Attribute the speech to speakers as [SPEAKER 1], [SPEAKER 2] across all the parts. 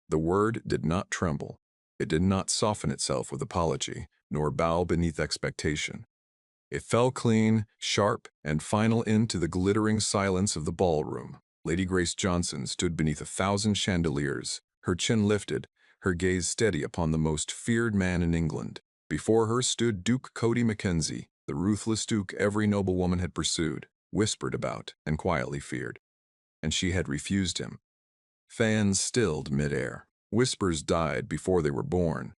[SPEAKER 1] The word did not tremble. It did not soften itself with apology, nor bow beneath expectation. It fell clean, sharp, and final into the glittering silence of the ballroom. Lady Grace Johnson stood beneath 1,000 chandeliers, her chin lifted, her gaze steady upon the most feared man in England. Before her stood Duke Cody Mackenzie, the ruthless duke every noblewoman had pursued, whispered about, and quietly feared. And she had refused him. Fans stilled mid-air. Whispers died before they were born.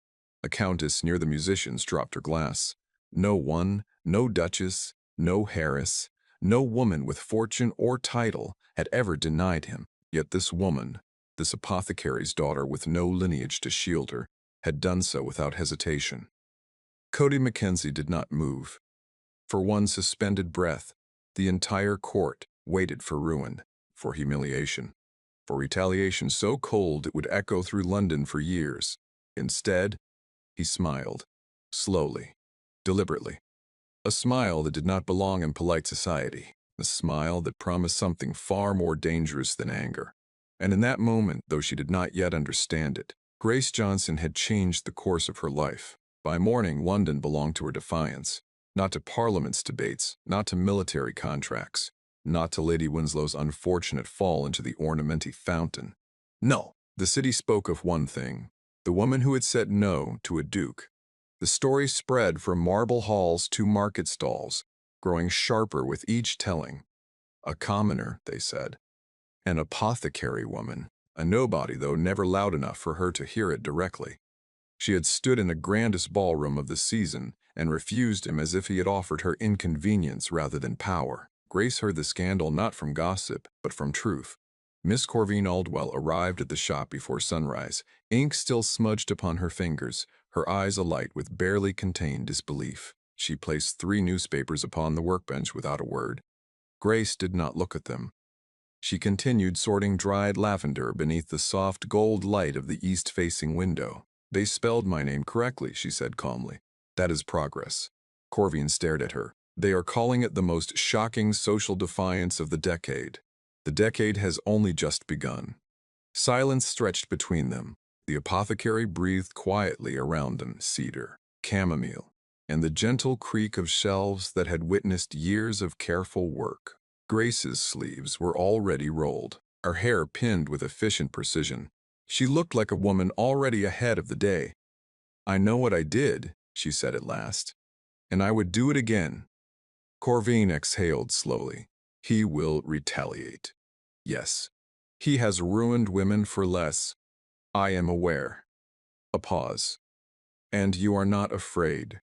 [SPEAKER 1] A countess near the musicians dropped her glass. No one, no duchess, no heiress, no woman with fortune or title had ever denied him. Yet this woman, this apothecary's daughter with no lineage to shield her, had done so without hesitation. Cody Mackenzie did not move. For one suspended breath, the entire court waited for ruin, for humiliation, for retaliation so cold it would echo through London for years. Instead, he smiled, slowly, deliberately. A smile that did not belong in polite society, a smile that promised something far more dangerous than anger. And in that moment, though she did not yet understand it, Grace Johnson had changed the course of her life. By morning, London belonged to her defiance, not to Parliament's debates, not to military contracts, not to Lady Winslow's unfortunate fall into the ornamenty fountain. No, the city spoke of one thing, the woman who had said no to a duke. The story spread from marble halls to market stalls, growing sharper with each telling. A commoner, they said. An apothecary woman, a nobody though never loud enough for her to hear it directly. She had stood in the grandest ballroom of the season and refused him as if he had offered her inconvenience rather than power. Grace heard the scandal not from gossip, but from truth. Miss Corvine Aldwell arrived at the shop before sunrise, ink still smudged upon her fingers, her eyes alight with barely contained disbelief. She placed 3 newspapers upon the workbench without a word. Grace did not look at them. She continued sorting dried lavender beneath the soft gold light of the east-facing window. "They spelled my name correctly," she said calmly. "That is progress." Corvine stared at her. "They are calling it the most shocking social defiance of the decade. The decade has only just begun." Silence stretched between them. The apothecary breathed quietly around them, cedar, chamomile, and the gentle creak of shelves that had witnessed years of careful work. Grace's sleeves were already rolled, her hair pinned with efficient precision. She looked like a woman already ahead of the day. "I know what I did," she said at last, "and I would do it again." Corvine exhaled slowly. "He will retaliate. Yes, he has ruined women for less. I am aware." A pause. "And you are not afraid?"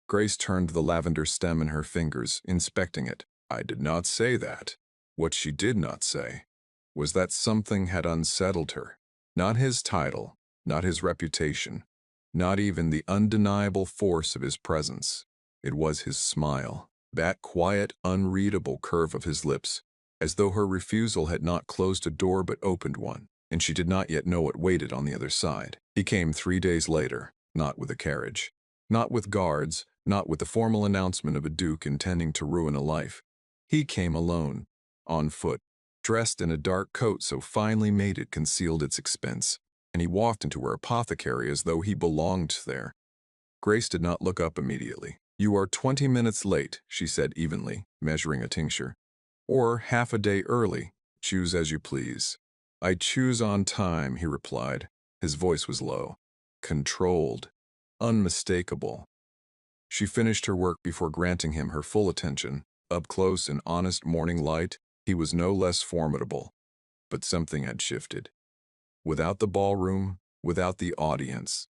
[SPEAKER 1] Grace turned the lavender stem in her fingers, inspecting it. "I did not say that." What she did not say was that something had unsettled her. Not his title, not his reputation, not even the undeniable force of his presence. It was his smile, that quiet, unreadable curve of his lips, as though her refusal had not closed a door but opened one, and she did not yet know what waited on the other side. He came 3 days later, not with a carriage, not with guards, not with the formal announcement of a duke intending to ruin a life. He came alone, on foot, dressed in a dark coat so finely made it concealed its expense, and he walked into her apothecary as though he belonged there. Grace did not look up immediately. "You are 20 minutes late," she said evenly, measuring a tincture. "Or half a day early. Choose as you please." "I choose on time," he replied. His voice was low, controlled, unmistakable. She finished her work before granting him her full attention. Up close in honest morning light, he was no less formidable. But something had shifted. Without the ballroom, without the audience,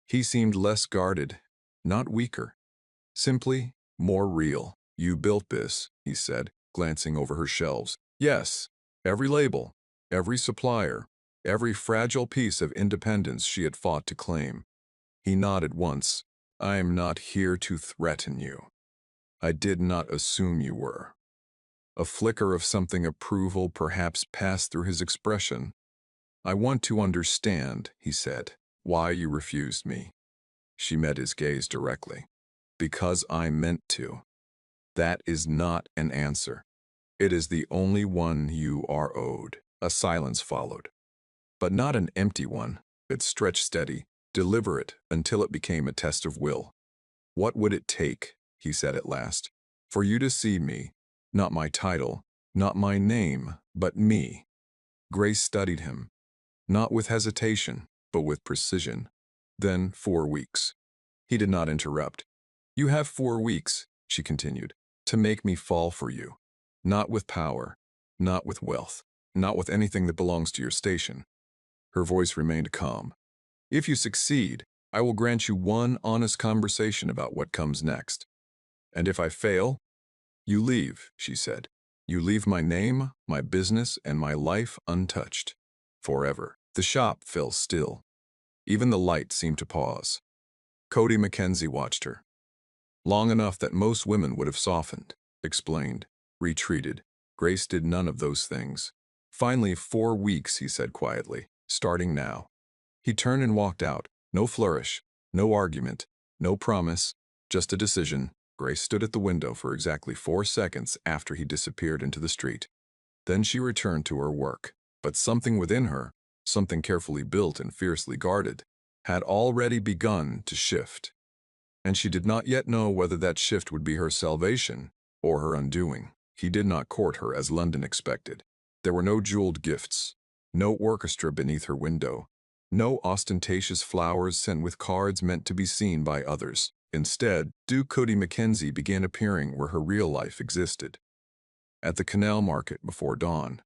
[SPEAKER 1] he seemed less guarded, not weaker, simply more real. "You built this," he said, glancing over her shelves. "Yes, every label, every supplier, every fragile piece of independence she had fought to claim." He nodded once. "I am not here to threaten you. I did not assume you were." A flicker of something approval perhaps passed through his expression. "I want to understand," he said, "why you refused me." She met his gaze directly. "Because I meant to." That is not an answer. It is the only one you are owed. A silence followed. but not an empty one. It stretched steady, deliberate, until it became a test of will. "What would it take," he said at last, "for you to see me, not my title, not my name, but me?" Grace studied him, not with hesitation, but with precision. Then 4 weeks. He did not interrupt. "You have 4 weeks," she continued, "to make me fall for you. Not with power, not with wealth, not with anything that belongs to your station." Her voice remained calm. "If you succeed, I will grant you one honest conversation about what comes next. And if I fail, you leave," she said. "You leave my name, my business, and my life untouched. Forever." The shop fell still. Even the light seemed to pause. Cody Mackenzie watched her. Long enough that most women would have softened, explained, retreated. Grace did none of those things. "Finally, 4 weeks," he said quietly, "starting now." He turned and walked out. No flourish, no argument, no promise, just a decision. Grace stood at the window for exactly 4 seconds after he disappeared into the street. Then she returned to her work. But something within her, something carefully built and fiercely guarded, had already begun to shift. And she did not yet know whether that shift would be her salvation or her undoing. He did not court her as London expected. There were no jeweled gifts, no orchestra beneath her window, no ostentatious flowers sent with cards meant to be seen by others. Instead, Duke Cody Mackenzie began appearing where her real life existed. At the canal market before dawn,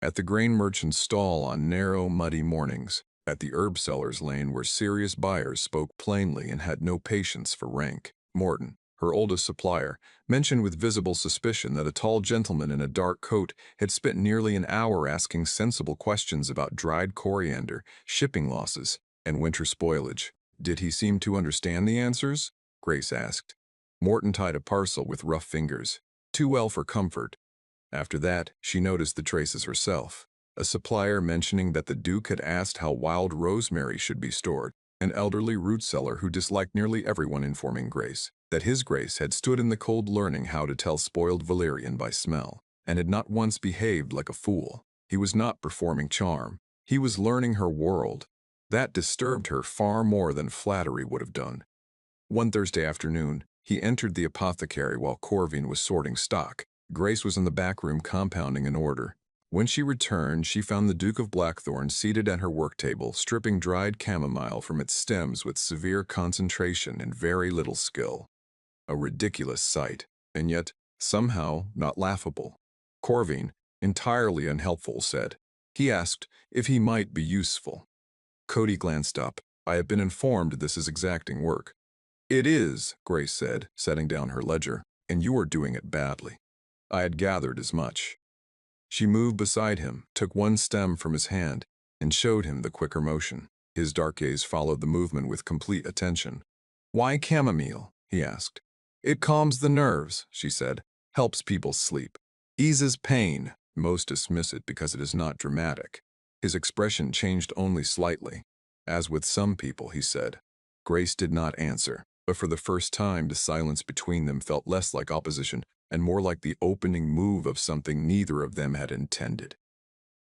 [SPEAKER 1] at the grain merchant's stall on narrow, muddy mornings, at the herb seller's lane where serious buyers spoke plainly and had no patience for rank. Morton, her oldest supplier, mentioned with visible suspicion that a tall gentleman in a dark coat had spent nearly an hour asking sensible questions about dried coriander, shipping losses, and winter spoilage. Did he seem to understand the answers? Grace asked. Morton tied a parcel with rough fingers, too well for comfort. After that, she noticed the traces herself. A supplier mentioning that the Duke had asked how wild rosemary should be stored, an elderly root seller who disliked nearly everyone informing Grace that his Grace had stood in the cold learning how to tell spoiled valerian by smell, and had not once behaved like a fool. He was not performing charm. He was learning her world. That disturbed her far more than flattery would have done. One Thursday afternoon, he entered the apothecary while Corvine was sorting stock. Grace was in the back room compounding an order. When she returned, she found the Duke of Blackthorn seated at her work table, stripping dried chamomile from its stems with severe concentration and very little skill. A ridiculous sight, and yet, somehow, not laughable. Corvine, entirely unhelpful, said. He asked if he might be useful. Cody glanced up. "I have been informed this is exacting work." "It is," Grace said, setting down her ledger, "and you are doing it badly." I had gathered as much. She moved beside him, took one stem from his hand, and showed him the quicker motion. His dark gaze followed the movement with complete attention. "Why chamomile?" he asked. "It calms the nerves," she said, "helps people sleep, eases pain." Most dismiss it because it is not dramatic. His expression changed only slightly. "As with some people," he said. Grace did not answer, but for the first time the silence between them felt less like opposition and more like the opening move of something neither of them had intended.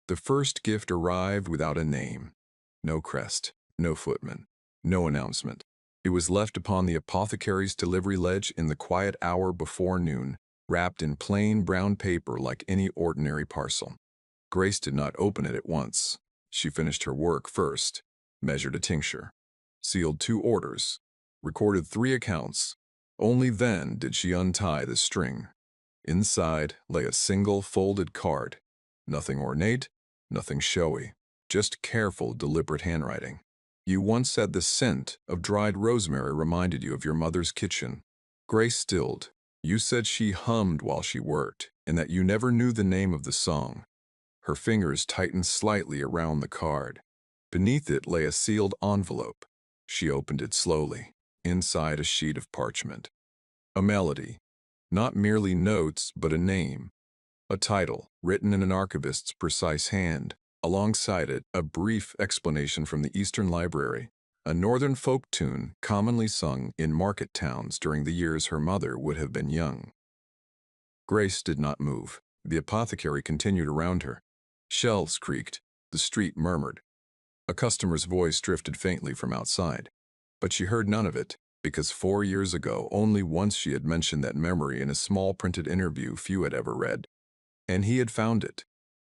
[SPEAKER 1] The first gift arrived without a name. No crest, no footman, no announcement. It was left upon the apothecary's delivery ledge in the quiet hour before noon, wrapped in plain brown paper like any ordinary parcel. Grace did not open it at once. She finished her work first, measured a tincture, sealed 2 orders, recorded 3 accounts. Only then did she untie the string. Inside lay a single folded card. Nothing ornate, nothing showy, just careful, deliberate handwriting. "You once said the scent of dried rosemary reminded you of your mother's kitchen." Grace stilled. "You said she hummed while she worked, and that you never knew the name of the song." Her fingers tightened slightly around the card. Beneath it lay a sealed envelope. She opened it slowly. Inside a sheet of parchment. A melody. Not merely notes, but a name. A title, written in an archivist's precise hand. Alongside it, a brief explanation from the Eastern Library, a northern folk tune commonly sung in market towns during the years her mother would have been young. Grace did not move. The apothecary continued around her. Shelves creaked. The street murmured. A customer's voice drifted faintly from outside, but she heard none of it, because 4 years ago only once she had mentioned that memory in a small printed interview few had ever read. And he had found it.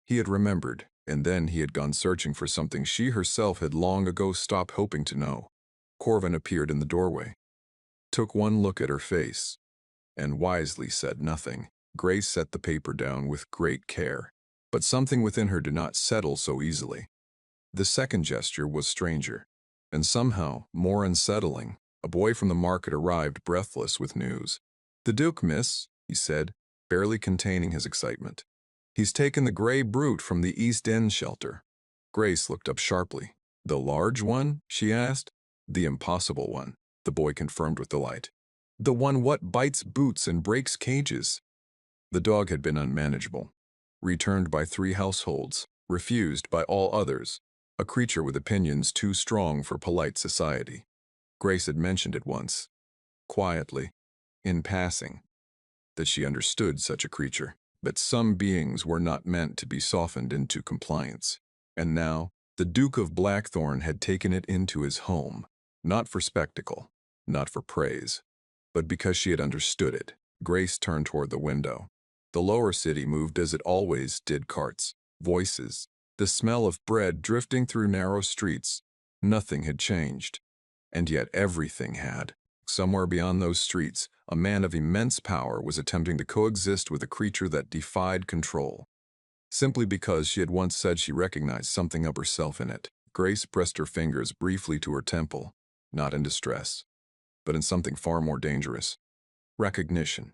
[SPEAKER 1] He had remembered, and then he had gone searching for something she herself had long ago stopped hoping to know. Corvin appeared in the doorway, took one look at her face, and wisely said nothing. Grace set the paper down with great care, but something within her did not settle so easily. The second gesture was stranger, and somehow more unsettling. A boy from the market arrived breathless with news. "The Duke, miss," he said, barely containing his excitement. "He's taken the gray brute from the East End shelter." Grace looked up sharply. "The large one?" she asked. "The impossible one," the boy confirmed with delight. "The one what bites boots and breaks cages." The dog had been unmanageable. Returned by 3 households, refused by all others. A creature with opinions too strong for polite society. Grace had mentioned it once, quietly, in passing, that she understood such a creature, but some beings were not meant to be softened into compliance. And now, the Duke of Blackthorn had taken it into his home, not for spectacle, not for praise, but because she had understood it. Grace turned toward the window. The lower city moved as it always did, carts, voices, the smell of bread drifting through narrow streets. Nothing had changed. And yet everything had. Somewhere beyond those streets, a man of immense power was attempting to coexist with a creature that defied control. Simply because she had once said she recognized something of herself in it. Grace pressed her fingers briefly to her temple, not in distress, but in something far more dangerous. Recognition.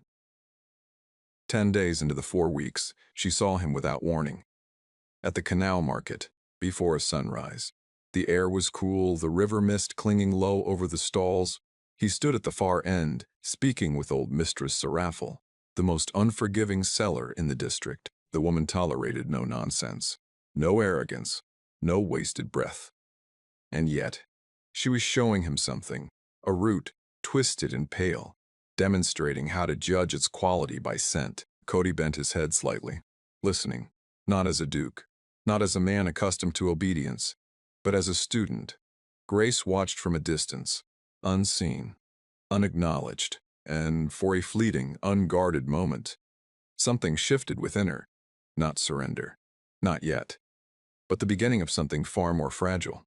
[SPEAKER 1] 10 days into the 4 weeks, she saw him without warning. At the canal market, before sunrise. The air was cool, the river mist clinging low over the stalls. He stood at the far end, speaking with old Mistress Seraphil, the most unforgiving seller in the district. The woman tolerated no nonsense, no arrogance, no wasted breath. And yet, she was showing him something, a root, twisted and pale, demonstrating how to judge its quality by scent. Cody bent his head slightly, listening, not as a duke, not as a man accustomed to obedience, but as a student. Grace watched from a distance, unseen, unacknowledged, and for a fleeting, unguarded moment, something shifted within her. Not surrender. Not yet. But the beginning of something far more fragile.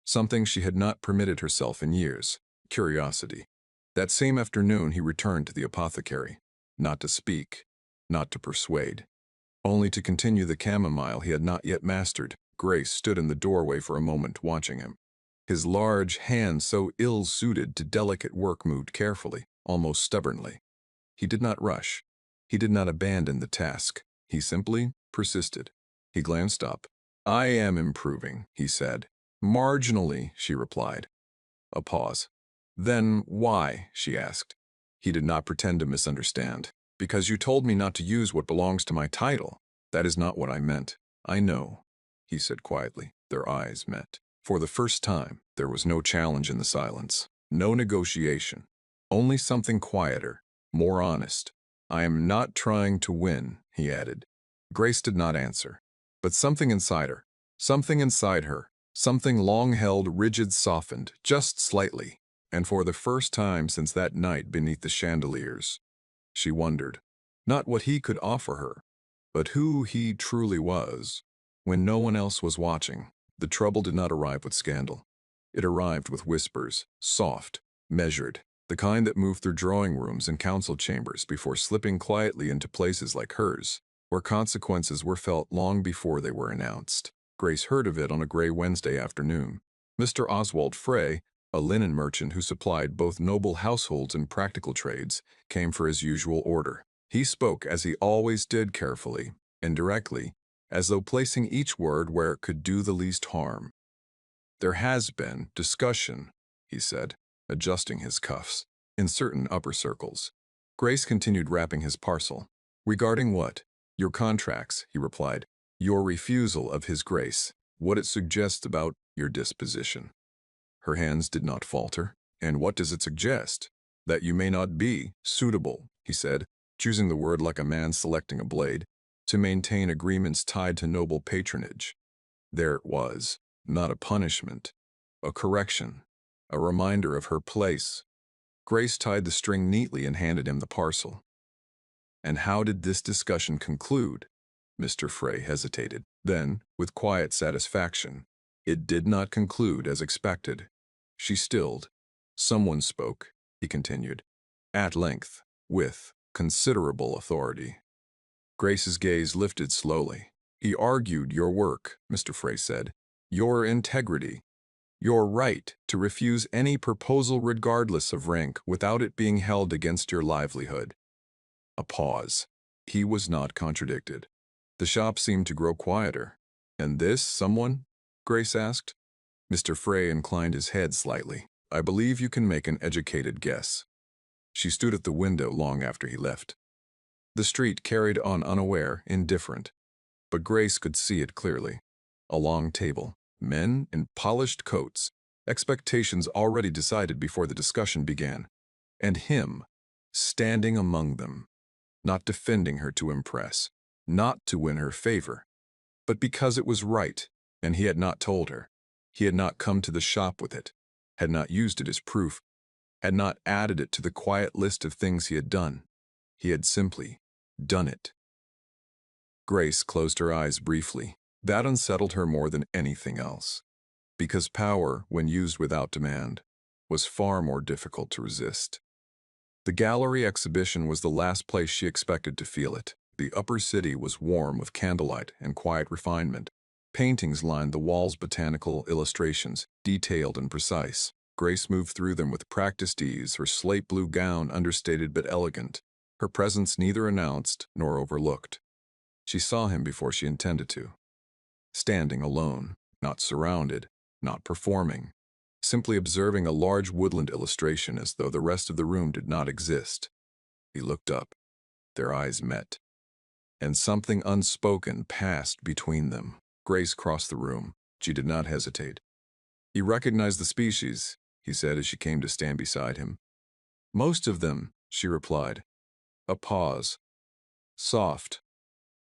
[SPEAKER 1] Something she had not permitted herself in years. Curiosity. That same afternoon he returned to the apothecary. Not to speak, not to persuade. Only to continue the chamomile he had not yet mastered. Grace stood in the doorway for a moment, watching him. His large hands, so ill-suited to delicate work, moved carefully, almost stubbornly. He did not rush. He did not abandon the task. He simply persisted. He glanced up. "I am improving," he said. "Marginally," she replied. A pause. "Then why?" she asked. He did not pretend to misunderstand. "Because you told me not to use what belongs to my title. That is not what I meant." "I know," he said quietly. Their eyes met. For the first time, there was no challenge in the silence. No negotiation. Only something quieter, more honest. "I am not trying to win," he added. Grace did not answer. But something inside her, something long held, rigid, softened, just slightly. And for the first time since that night beneath the chandeliers, she wondered, not what he could offer her, but who he truly was. When no one else was watching, the trouble did not arrive with scandal. It arrived with whispers, soft, measured, the kind that moved through drawing rooms and council chambers before slipping quietly into places like hers, where consequences were felt long before they were announced. Grace heard of it on a gray Wednesday afternoon. Mr. Oswald Frey, a linen merchant who supplied both noble households and practical trades, came for his usual order. He spoke as he always did, carefully and directly, as though placing each word where it could do the least harm. "There has been discussion," he said, adjusting his cuffs, "in certain upper circles." Grace continued wrapping his parcel. "Regarding what?" "Your contracts," he replied. "Your refusal of his grace. What it suggests about your disposition." Her hands did not falter. "And what does it suggest?" "That you may not be suitable," he said, choosing the word like a man selecting a blade, "to maintain agreements tied to noble patronage." There it was. not a punishment, a correction, a reminder of her place. Grace tied the string neatly and handed him the parcel. And how did this discussion conclude? Mr. Frey hesitated. Then, with quiet satisfaction, it did not conclude as expected. She stilled. Someone spoke, he continued, at length, with considerable authority. Grace's gaze lifted slowly. He argued your work, Mr. Frey said, your integrity, your right to refuse any proposal regardless of rank without it being held against your livelihood. A pause. He was not contradicted. The shop seemed to grow quieter. And this someone? Grace asked. Mr. Frey inclined his head slightly. I believe you can make an educated guess. She stood at the window long after he left. The street carried on unaware, indifferent. But Grace could see it clearly. A long table, men in polished coats, expectations already decided before the discussion began, and him, standing among them, not defending her to impress, not to win her favor, but because it was right, and he had not told her. He had not come to the shop with it, had not used it as proof, had not added it to the quiet list of things he had done. He had simply done it. Grace closed her eyes briefly. That unsettled her more than anything else, because power, when used without demand, was far more difficult to resist. The gallery exhibition was the last place she expected to feel it. The upper city was warm with candlelight and quiet refinement. Paintings lined the walls, botanical illustrations, detailed and precise. Grace moved through them with practiced ease, her slate blue gown understated but elegant, her presence neither announced nor overlooked. She saw him before she intended to. Standing alone, not surrounded, not performing, simply observing a large woodland illustration as though the rest of the room did not exist. He looked up. Their eyes met. And something unspoken passed between them. Grace crossed the room. She did not hesitate. He recognized the species, he said as she came to stand beside him. Most of them, she replied. A pause. Soft.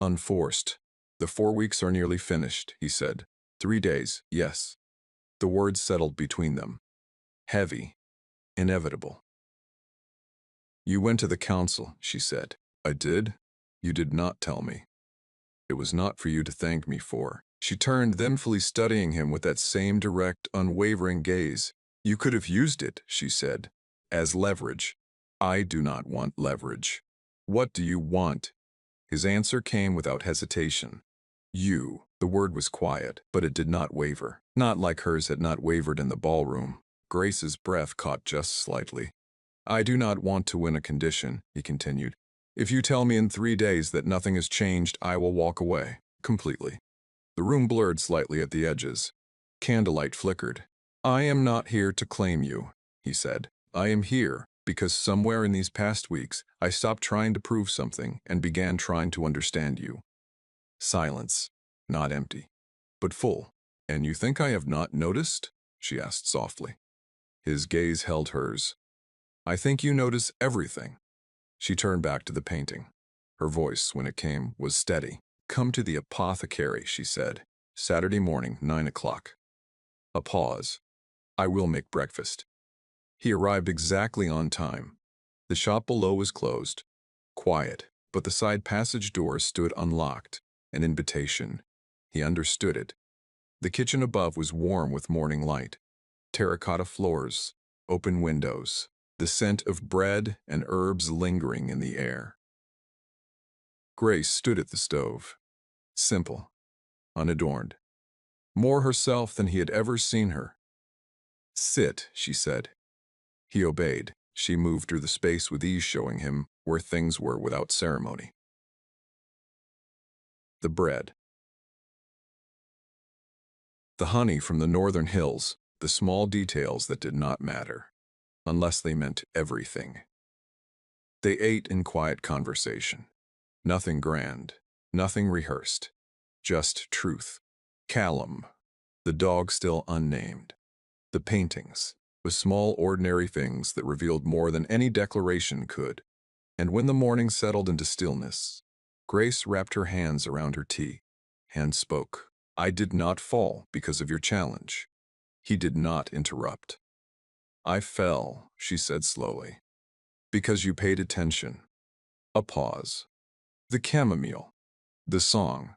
[SPEAKER 1] Unforced. The 4 weeks are nearly finished, he said. 3 days, yes. The words settled between them. Heavy. Inevitable. You went to the council, she said. I did? You did not tell me. It was not for you to thank me for. She turned, then fully studying him with that same direct, unwavering gaze. You could have used it, she said, as leverage. I do not want leverage. What do you want? His answer came without hesitation. You. The word was quiet, but it did not waver. Not like hers had not wavered in the ballroom. Grace's breath caught just slightly. I do not want to win a condition, he continued. If you tell me in 3 days that nothing has changed, I will walk away. Completely. The room blurred slightly at the edges. Candlelight flickered. I am not here to claim you, he said. I am here because somewhere in these past weeks, I stopped trying to prove something and began trying to understand you. Silence. Not empty, but full. And you think I have not noticed? She asked softly. His gaze held hers. I think you notice everything. She turned back to the painting. Her voice, when it came, was steady. Come to the apothecary, she said. Saturday morning, 9 o'clock. A pause. I will make breakfast. He arrived exactly on time. The shop below was closed. Quiet, but the side passage door stood unlocked. An invitation. He understood it. The kitchen above was warm with morning light. Terracotta floors, open windows, the scent of bread and herbs lingering in the air. Grace stood at the stove. Simple, unadorned. More herself than he had ever seen her. Sit, she said. He obeyed. She moved through the space with ease, showing him where things were without ceremony. The bread. The honey from the northern hills, the small details that did not matter, unless they meant everything. They ate in quiet conversation. Nothing grand, nothing rehearsed, just truth. Callum, the dog still unnamed. The paintings, with small ordinary things that revealed more than any declaration could. And when the morning settled into stillness, Grace wrapped her hands around her tea. Hands spoke. I did not fall because of your challenge. He did not interrupt. I fell, she said slowly, because you paid attention. A pause. The chamomile. The song.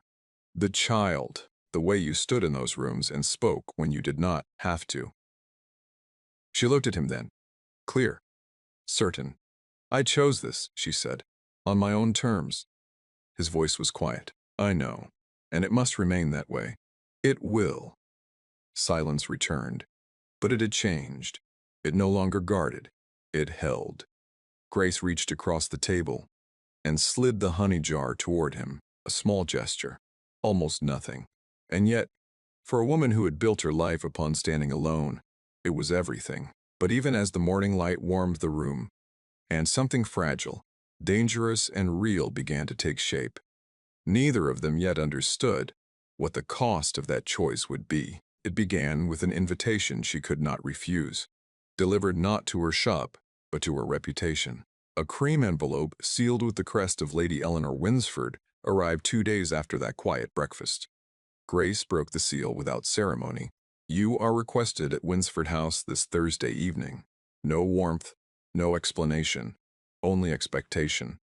[SPEAKER 1] The child. The way you stood in those rooms and spoke when you did not have to. She looked at him then. Clear. Certain. I chose this, she said. On my own terms. His voice was quiet. I know. And it must remain that way. It will. Silence returned. But it had changed. It no longer guarded. It held. Grace reached across the table and slid the honey jar toward him, a small gesture, almost nothing. And yet, for a woman who had built her life upon standing alone, it was everything. But even as the morning light warmed the room, and something fragile, dangerous and real began to take shape, neither of them yet understood what the cost of that choice would be. It began with an invitation she could not refuse, delivered not to her shop, but to her reputation. A cream envelope sealed with the crest of Lady Eleanor Winsford arrived 2 days after that quiet breakfast. Grace broke the seal without ceremony. You are requested at Winsford House this Thursday evening. No warmth, no explanation, only expectation.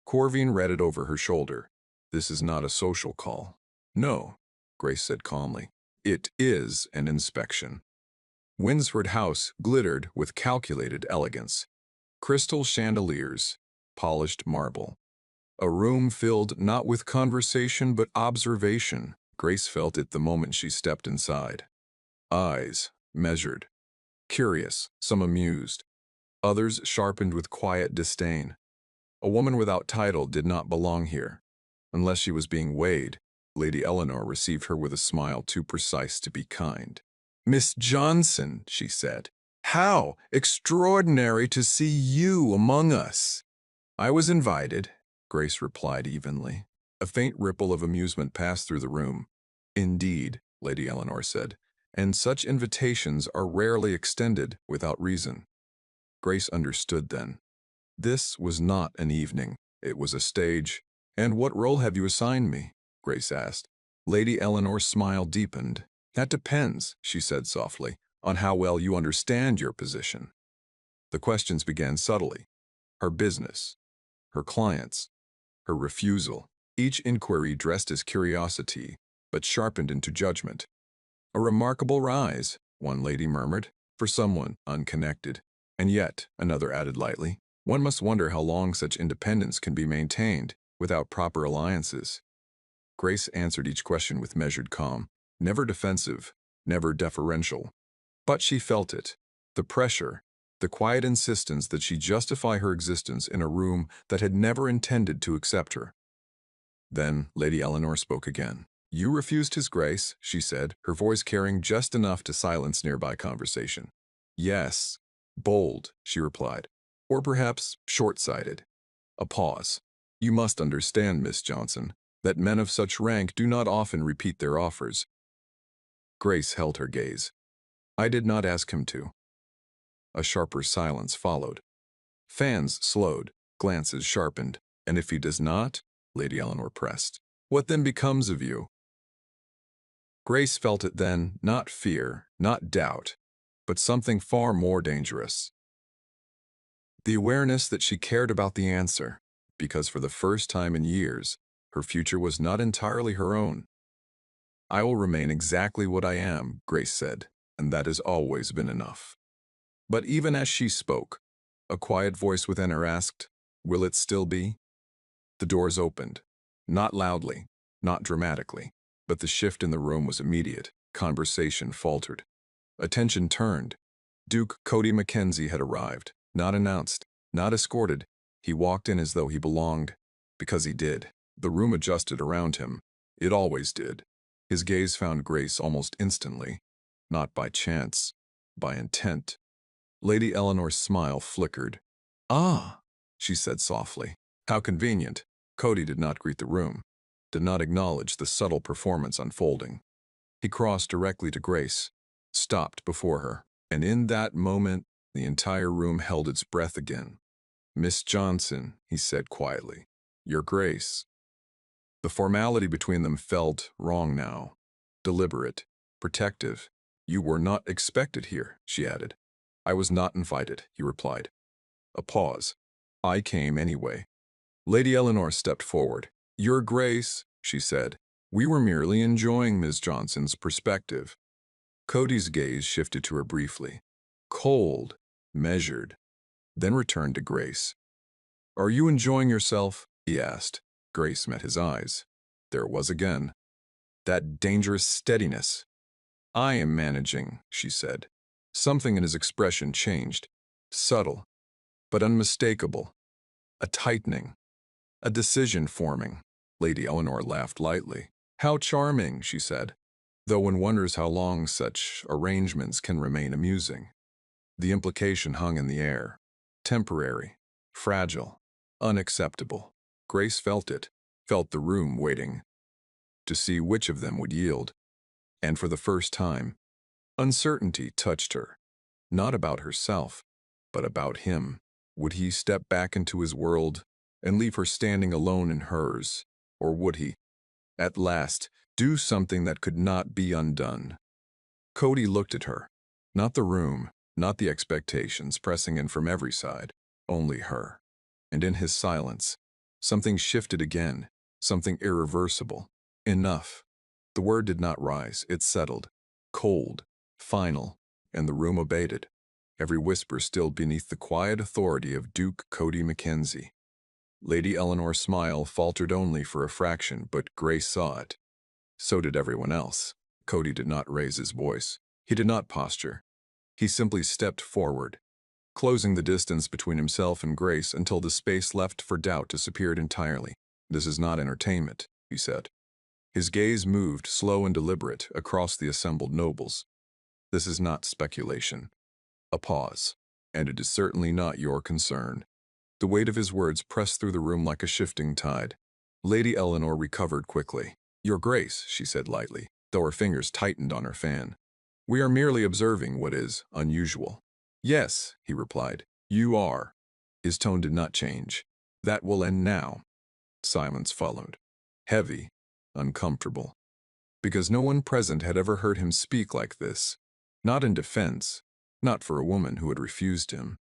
[SPEAKER 1] Corvine read it over her shoulder. This is not a social call. No, Grace said calmly. It is an inspection. Winsford House glittered with calculated elegance. Crystal chandeliers, polished marble. A room filled not with conversation but observation. Grace felt it the moment she stepped inside. Eyes, measured. Curious, some amused. Others sharpened with quiet disdain. A woman without title did not belong here. Unless she was being weighed, Lady Eleanor received her with a smile too precise to be kind. Miss Johnson, she said, how extraordinary to see you among us. I was invited, Grace replied evenly. A faint ripple of amusement passed through the room. Indeed, Lady Eleanor said, and such invitations are rarely extended without reason. Grace understood then. This was not an evening. It was a stage. And what role have you assigned me? Grace asked. Lady Eleanor's smile deepened. That depends, she said softly, on how well you understand your position. The questions began subtly. Her business, her clients, her refusal. Each inquiry dressed as curiosity, but sharpened into judgment. A remarkable rise, one lady murmured, for someone unconnected. And yet, another added lightly, one must wonder how long such independence can be maintained without proper alliances. Grace answered each question with measured calm, never defensive, never deferential. But she felt it, the pressure, the quiet insistence that she justify her existence in a room that had never intended to accept her. Then Lady Eleanor spoke again. You refused his grace, she said, her voice carrying just enough to silence nearby conversation. Yes, bold, she replied, or perhaps short-sighted. A pause. You must understand, Miss Johnson, that men of such rank do not often repeat their offers. Grace held her gaze. I did not ask him to. A sharper silence followed. Fans slowed, glances sharpened, and if he does not, Lady Eleanor pressed, what then becomes of you? Grace felt it then, not fear, not doubt, but something far more dangerous. The awareness that she cared about the answer, because for the first time in years, her future was not entirely her own. I will remain exactly what I am, Grace said, and that has always been enough. But even as she spoke, a quiet voice within her asked, will it still be? The doors opened, not loudly, not dramatically, but the shift in the room was immediate. Conversation faltered. Attention turned. Duke Cody Mackenzie had arrived, not announced, not escorted. He walked in as though he belonged, because he did. The room adjusted around him. It always did. His gaze found Grace almost instantly, not by chance, by intent. Lady Eleanor's smile flickered. Ah, she said softly. How convenient. Cody did not greet the room, did not acknowledge the subtle performance unfolding. He crossed directly to Grace, stopped before her, and in that moment, the entire room held its breath again. Miss Johnson, he said quietly, Your Grace. The formality between them felt wrong now. deliberate, protective. "You were not expected here," she added. "I was not invited," he replied. A pause. "I came anyway." Lady Eleanor stepped forward. "Your Grace," she said, "we were merely enjoying Miss Johnson's perspective." Cody's gaze shifted to her briefly. Cold, measured, then returned to Grace. "Are you enjoying yourself?" he asked. Grace met his eyes. There it was again. That dangerous steadiness. "I am managing," she said. Something in his expression changed. Subtle, but unmistakable. A tightening. A decision forming. Lady Eleanor laughed lightly. "How charming," she said, though one wonders how long such arrangements can remain amusing. The implication hung in the air. Temporary, fragile, unacceptable. Grace felt it, felt the room waiting to see which of them would yield. And for the first time, uncertainty touched her. Not about herself, but about him. Would he step back into his world and leave her standing alone in hers? Or would he, at last, do something that could not be undone? Cody looked at her. Not the room, not the expectations pressing in from every side, only her. And in his silence, something shifted again, something irreversible. Enough. The word did not rise, it settled. Cold, final, and the room abated. Every whisper stilled beneath the quiet authority of Duke Cody Mackenzie. Lady Eleanor's smile faltered only for a fraction, but Grace saw it. So did everyone else. Cody did not raise his voice. He did not posture. He simply stepped forward, closing the distance between himself and Grace until the space left for doubt disappeared entirely. "This is not entertainment," he said. His gaze moved, slow and deliberate, across the assembled nobles. "This is not speculation." A pause. "And it is certainly not your concern." The weight of his words pressed through the room like a shifting tide. Lady Eleanor recovered quickly. "Your Grace," she said lightly, though her fingers tightened on her fan. "We are merely observing what is unusual." "Yes," he replied, "you are." His tone did not change. "That will end now." Silence followed. Heavy, uncomfortable. Because no one present had ever heard him speak like this. Not in defense, not for a woman who had refused him.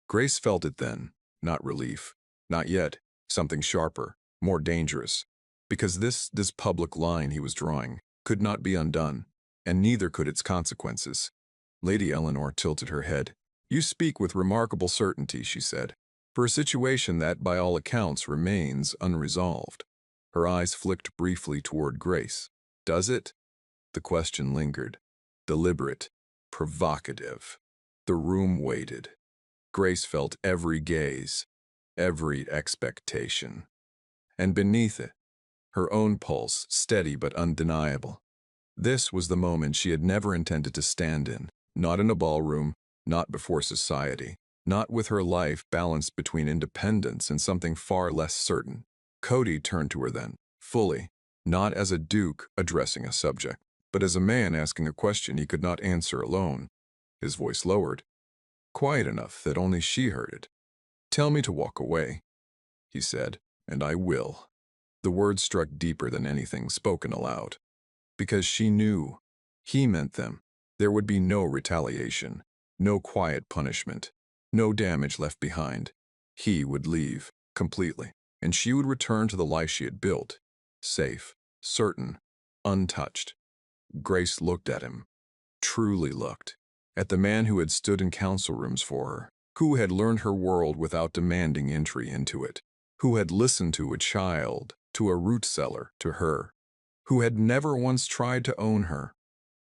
[SPEAKER 1] Grace felt it then, not relief. Not yet, something sharper, more dangerous. Because this public line he was drawing could not be undone, and neither could its consequences. Lady Eleanor tilted her head. "You speak with remarkable certainty," she said, "for a situation that, by all accounts, remains unresolved." Her eyes flicked briefly toward Grace. "Does it?" The question lingered. Deliberate, provocative. The room waited. Grace felt every gaze, every expectation. And beneath it, her own pulse, steady but undeniable. This was the moment she had never intended to stand in. Not in a ballroom, not before society, not with her life balanced between independence and something far less certain. Cody turned to her then, fully, not as a duke addressing a subject, but as a man asking a question he could not answer alone. His voice lowered, quiet enough that only she heard it. "Tell me to walk away," he said, "and I will." The words struck deeper than anything spoken aloud. Because she knew he meant them. There would be no retaliation, no quiet punishment, no damage left behind. He would leave, completely, and she would return to the life she had built, safe, certain, untouched. Grace looked at him, truly looked, at the man who had stood in council rooms for her, who had learned her world without demanding entry into it, who had listened to a child, to a root cellar, to her, who had never once tried to own her.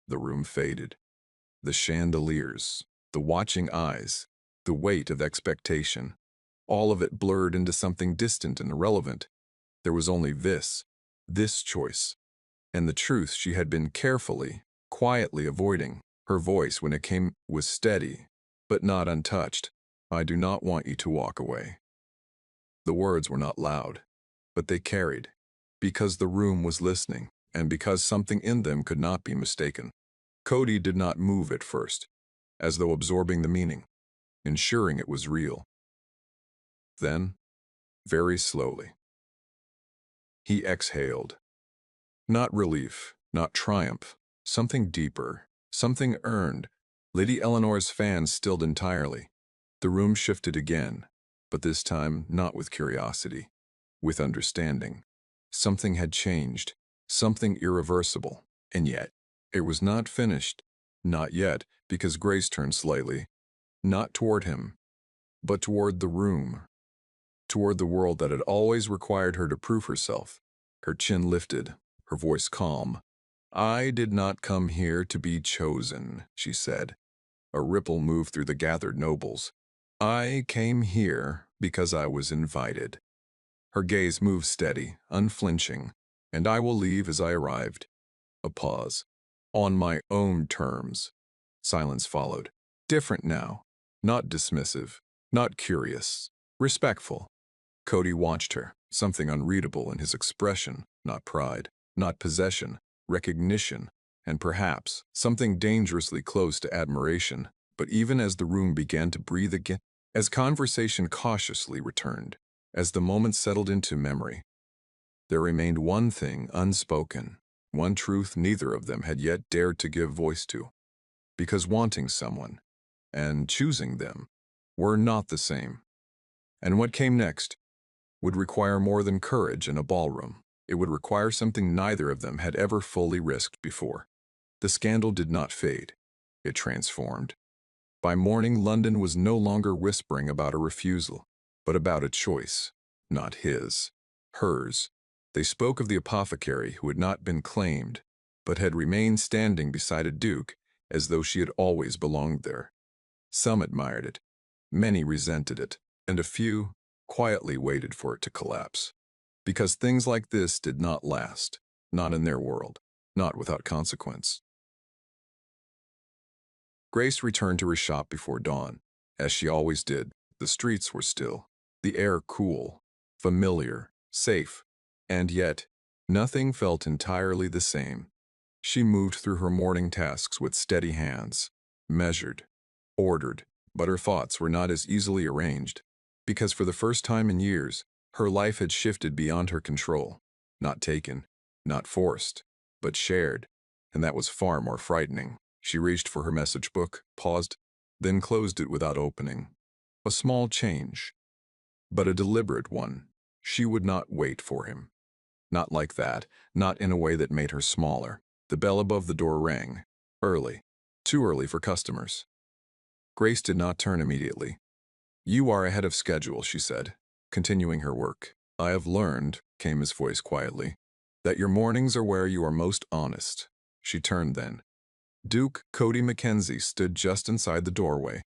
[SPEAKER 1] The room faded. The chandeliers, the watching eyes, the weight of expectation, all of it blurred into something distant and irrelevant. There was only this choice, and the truth she had been carefully, quietly avoiding. Her voice, when it came, was steady, but not untouched. "I do not want you to walk away." The words were not loud, but they carried, because the room was listening, and because something in them could not be mistaken. Cody did not move at first, as though absorbing the meaning, ensuring it was real. Then, very slowly, he exhaled. Not relief, not triumph, something deeper, something earned. Lady Eleanor's fan stilled entirely. The room shifted again, but this time not with curiosity, with understanding. Something had changed, something irreversible, and yet it was not finished. Not yet, because Grace turned slightly, not toward him, but toward the room, toward the world that had always required her to prove herself. Her chin lifted, her voice calm. "I did not come here to be chosen," she said. A ripple moved through the gathered nobles. "I came here because I was invited." Her gaze moved steady, unflinching. "And I will leave as I arrived." A pause. "On my own terms." Silence followed. Different now. Not dismissive, not curious, respectful. Cody watched her, something unreadable in his expression, not pride, not possession, recognition, and perhaps something dangerously close to admiration. But even as the room began to breathe again, as conversation cautiously returned, as the moment settled into memory, there remained one thing unspoken, one truth neither of them had yet dared to give voice to. Because wanting someone, and choosing them, were not the same. And what came next would require more than courage in a ballroom. It would require something neither of them had ever fully risked before. The scandal did not fade. It transformed. By morning, London was no longer whispering about a refusal, but about a choice. Not his, hers. They spoke of the apothecary who had not been claimed, but had remained standing beside a duke as though she had always belonged there. Some admired it, many resented it, and a few quietly waited for it to collapse. Because things like this did not last, not in their world, not without consequence. Grace returned to her shop before dawn. As she always did, the streets were still, the air cool, familiar, safe, and yet nothing felt entirely the same. She moved through her morning tasks with steady hands, measured, ordered, but her thoughts were not as easily arranged, because for the first time in years, her life had shifted beyond her control, not taken, not forced, but shared, and that was far more frightening. She reached for her message book, paused, then closed it without opening. A small change, but a deliberate one. She would not wait for him. Not like that, not in a way that made her smaller. The bell above the door rang. Early. Too early for customers. Grace did not turn immediately. "You are ahead of schedule," she said, continuing her work. "I have learned," came his voice quietly, "that your mornings are where you are most honest." She turned then. Duke Cody Mackenzie stood just inside the doorway.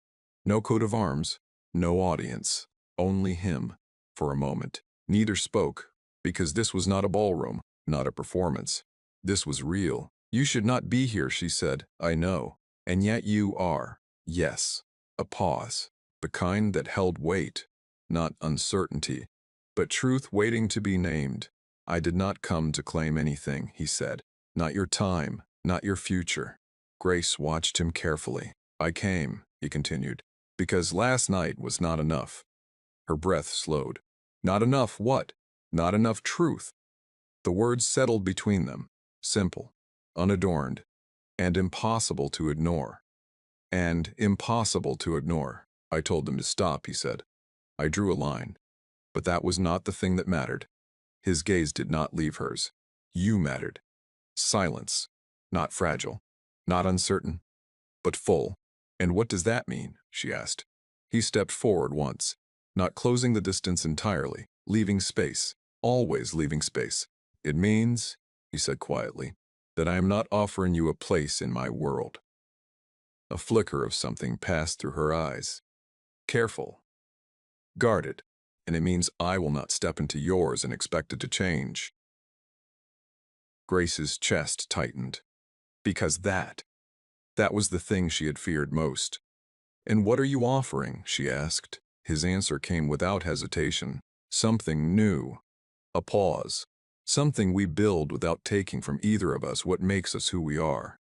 [SPEAKER 1] No coat of arms, no audience, only him. For a moment, neither spoke, because this was not a ballroom, not a performance. This was real. "You should not be here," she said. "I know. And yet you are." Yes. A pause. The kind that held weight, not uncertainty, but truth waiting to be named. "I did not come to claim anything," he said. "Not your time, not your future." Grace watched him carefully. "I came," he continued, "because last night was not enough." Her breath slowed. Not enough what? Not enough truth. The words settled between them, simple, unadorned, and impossible to ignore. And impossible to ignore. "I told them to stop," he said. "I drew a line. But that was not the thing that mattered." His gaze did not leave hers. "You mattered." Silence. Not fragile. Not uncertain. But full. "And what does that mean?" she asked. He stepped forward once, not closing the distance entirely, leaving space, always leaving space. "It means," he said quietly, "that I am not offering you a place in my world." A flicker of something passed through her eyes. "Careful. Guarded. And it means I will not step into yours and expect it to change." Grace's chest tightened. Because that was the thing she had feared most. "And what are you offering?" she asked. His answer came without hesitation. "Something new." A pause. "Something we build without taking from either of us what makes us who we are."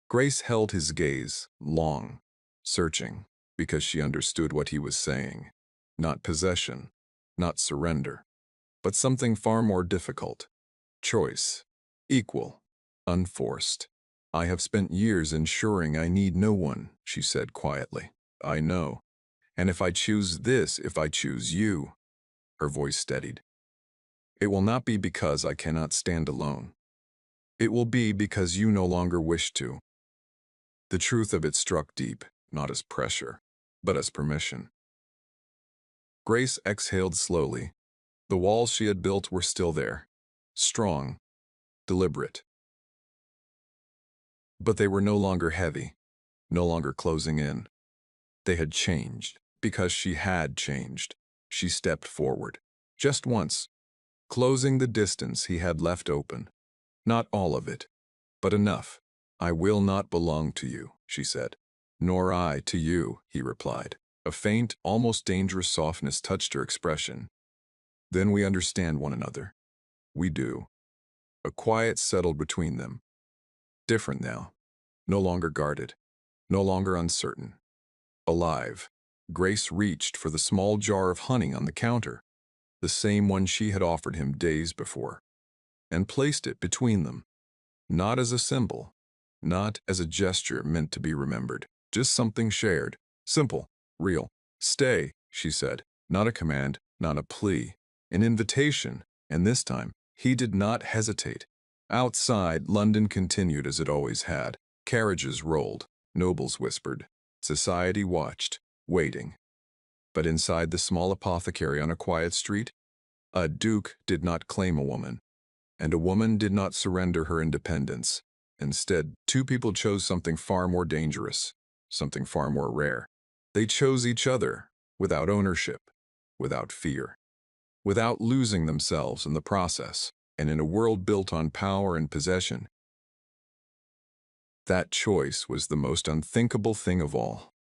[SPEAKER 1] Grace held his gaze, long, searching, because she understood what he was saying. Not possession, not surrender, but something far more difficult. Choice. Equal. unforced. I have spent years ensuring I need no one, she said quietly. I know. And if I choose this, if I choose you, her voice steadied, it will not be because I cannot stand alone. It will be because you no longer wish to. The truth of it struck deep, not as pressure, but as permission. Grace exhaled slowly. The walls she had built were still there, strong, deliberate. But they were no longer heavy, no longer closing in. They had changed, because she had changed. She stepped forward, just once, closing the distance he had left open. Not all of it, but enough. I will not belong to you, she said. Nor I to you, he replied. A faint, almost dangerous softness touched her expression. Then we understand one another. We do. A quiet settled between them. Different now. No longer guarded. No longer uncertain. Alive. Grace reached for the small jar of honey on the counter, the same one she had offered him days before, and placed it between them. Not as a symbol, not as a gesture meant to be remembered, just something shared, simple, real. Stay, she said, not a command, not a plea, an invitation, and this time he did not hesitate. Outside, London continued as it always had. Carriages rolled, nobles whispered, society watched, waiting. But inside the small apothecary on a quiet street, a duke did not claim a woman, and a woman did not surrender her independence. Instead, two people chose something far more dangerous, something far more rare. They chose each other, without ownership, without fear, without losing themselves in the process. And in a world built on power and possession, that choice was the most unthinkable thing of all.